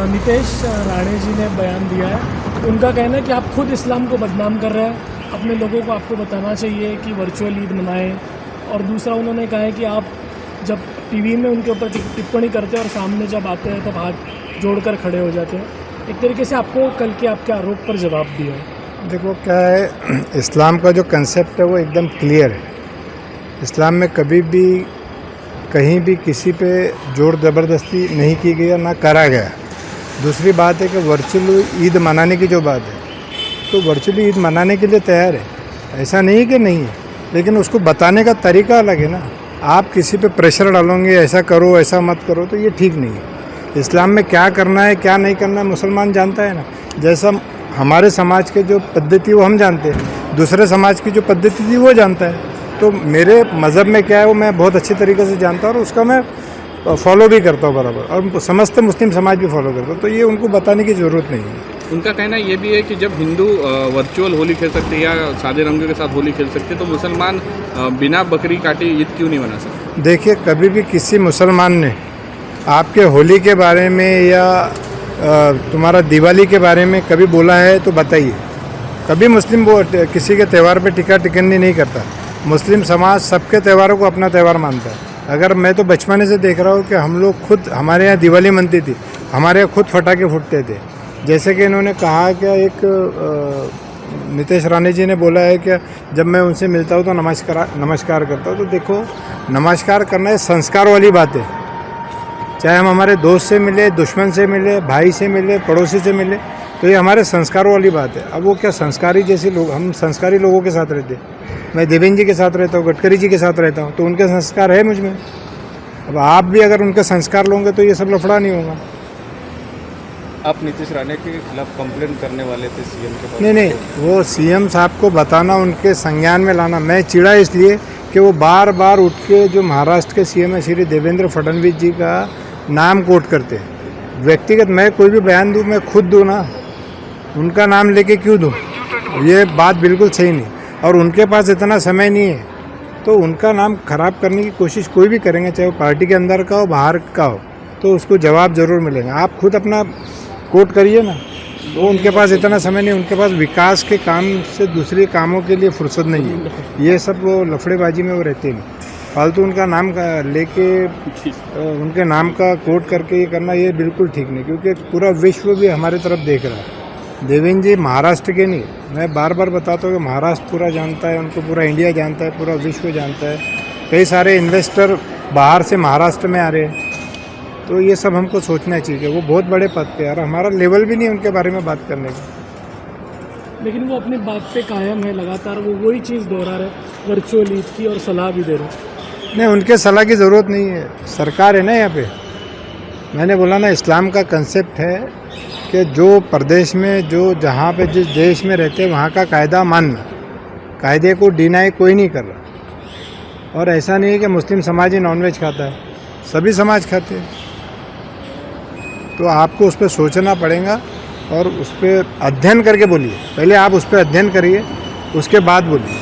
नितेश राणे जी ने बयान दिया है। उनका कहना है कि आप खुद इस्लाम को बदनाम कर रहे हैं, अपने लोगों को आपको बताना चाहिए कि वर्चुअल ईद मनाएं। और दूसरा उन्होंने कहा है कि आप जब टीवी में उनके ऊपर टिप्पणी करते हैं और सामने जब आते हैं तब हाथ जोड़कर खड़े हो जाते हैं। एक तरीके से आपको कल के आपके आरोप पर जवाब दिया है। देखो क्या है, इस्लाम का जो कंसेप्ट है वो एकदम क्लियर है। इस्लाम में कभी भी कहीं भी किसी पे जोर ज़बरदस्ती नहीं की गई, ना करा गया। दूसरी बात है कि वर्चुअल ईद मनाने की जो बात है, तो वर्चुअल ईद मनाने के लिए तैयार है, ऐसा नहीं है कि नहीं है, लेकिन उसको बताने का तरीका अलग है ना। आप किसी पे प्रेशर डालोगे, ऐसा करो ऐसा मत करो, तो ये ठीक नहीं है। इस्लाम में क्या करना है क्या नहीं करना है मुसलमान जानता है ना। जैसा हमारे समाज के जो पद्धति वो हम जानते हैं, दूसरे समाज की जो पद्धति थी वो जानता है। तो मेरे मज़हब में क्या है वो मैं बहुत अच्छी तरीके से जानता हूँ और उसका मैं फॉलो भी करता हूँ बराबर, और समस्त मुस्लिम समाज भी फॉलो करता हूँ। तो ये उनको बताने की ज़रूरत नहीं है। उनका कहना ये भी है कि जब हिंदू वर्चुअल होली खेल सकते या सादे रंगों के साथ होली खेल सकते, तो मुसलमान बिना बकरी काटे ईद क्यों नहीं मना सकते? देखिए, कभी भी किसी मुसलमान ने आपके होली के बारे में या तुम्हारा दिवाली के बारे में कभी बोला है तो बताइए। कभी मुस्लिम वो किसी के त्यौहार पे टिक्का टिकन्नी नहीं करता। मुस्लिम समाज सबके त्योहारों को अपना त्यौहार मानता है। अगर मैं तो बचपने से देख रहा हूँ कि हम लोग खुद, हमारे यहाँ दिवाली मनती थी, हमारे यहाँ खुद पटाखे फूटते थे। जैसे कि इन्होंने कहा कि एक नितेश राणे जी ने बोला है कि जब मैं उनसे मिलता हूँ तो नमस्कार करता हूँ। तो देखो, नमस्कार करना है संस्कार वाली बात है। चाहे हम हमारे दोस्त से मिले, दुश्मन से मिले, भाई से मिले, पड़ोसी से मिले, तो ये हमारे संस्कारों वाली बात है। अब वो क्या संस्कारी जैसे लोग, हम संस्कारी लोगों के साथ रहते। मैं देवेंद्र जी के साथ रहता हूँ, गडकरी जी के साथ रहता हूँ, तो उनके संस्कार है मुझ में। अब आप भी अगर उनके संस्कार लोगे तो ये सब लफड़ा नहीं होगा। आप नीतीश राणे के खिलाफ कंप्लेंट करने वाले थे सीएम के पास? नहीं, वो सीएम साहब को बताना, उनके संज्ञान में लाना। मैं चिढ़ा इसलिए कि वो बार बार उठ के जो महाराष्ट्र के सीएम है श्री देवेंद्र फडणवीस जी का नाम कोट करते हैं। व्यक्तिगत मैं कोई भी बयान दूँ, मैं खुद दूँ ना, उनका नाम लेके क्यों दूँ? ये बात बिल्कुल सही नहीं। और उनके पास इतना समय नहीं है, तो उनका नाम खराब करने की कोशिश कोई भी करेंगे, चाहे वो पार्टी के अंदर का हो बाहर का हो, तो उसको जवाब ज़रूर मिलेगा। आप खुद अपना कोट करिए ना। वो उनके पास इतना समय नहीं, उनके पास विकास के काम से दूसरे कामों के लिए फुर्सत नहीं है। ये सब वो लफड़ेबाजी में वो रहते नहीं। फालतू उनका नाम का लेके उनके नाम का कोट करके ये करना, ये बिल्कुल ठीक नहीं, क्योंकि पूरा विश्व भी हमारे तरफ देख रहा है। देवेंद्र जी महाराष्ट्र के नहीं, मैं बार बार बताता हूँ कि महाराष्ट्र पूरा जानता है, उनको पूरा इंडिया जानता है, पूरा विश्व जानता है। कई सारे इन्वेस्टर बाहर से महाराष्ट्र में आ रहे हैं, तो ये सब हमको सोचना चाहिए। वो बहुत बड़े पद पे, और हमारा लेवल भी नहीं उनके बारे में बात करने का। लेकिन वो अपनी बात पे कायम है, लगातार वो वही चीज़ दोहरा रहे, वर्चुअल ईद की, और सलाह भी दे रहे। नहीं, उनके सलाह की ज़रूरत नहीं है, सरकार है ना यहाँ पे। मैंने बोला ना, इस्लाम का कंसेप्ट है कि जो प्रदेश में, जो जहाँ पे जिस देश में रहते हैं वहाँ का कायदा मानना, कायदे को डिनाई कोई नहीं कर रहा। और ऐसा नहीं है कि मुस्लिम समाज ही नॉनवेज खाता है, सभी समाज खाते हैं। तो आपको उस पर सोचना पड़ेगा और उस पर अध्ययन करके बोलिए। पहले आप उस पर अध्ययन करिए, उसके बाद बोलिए।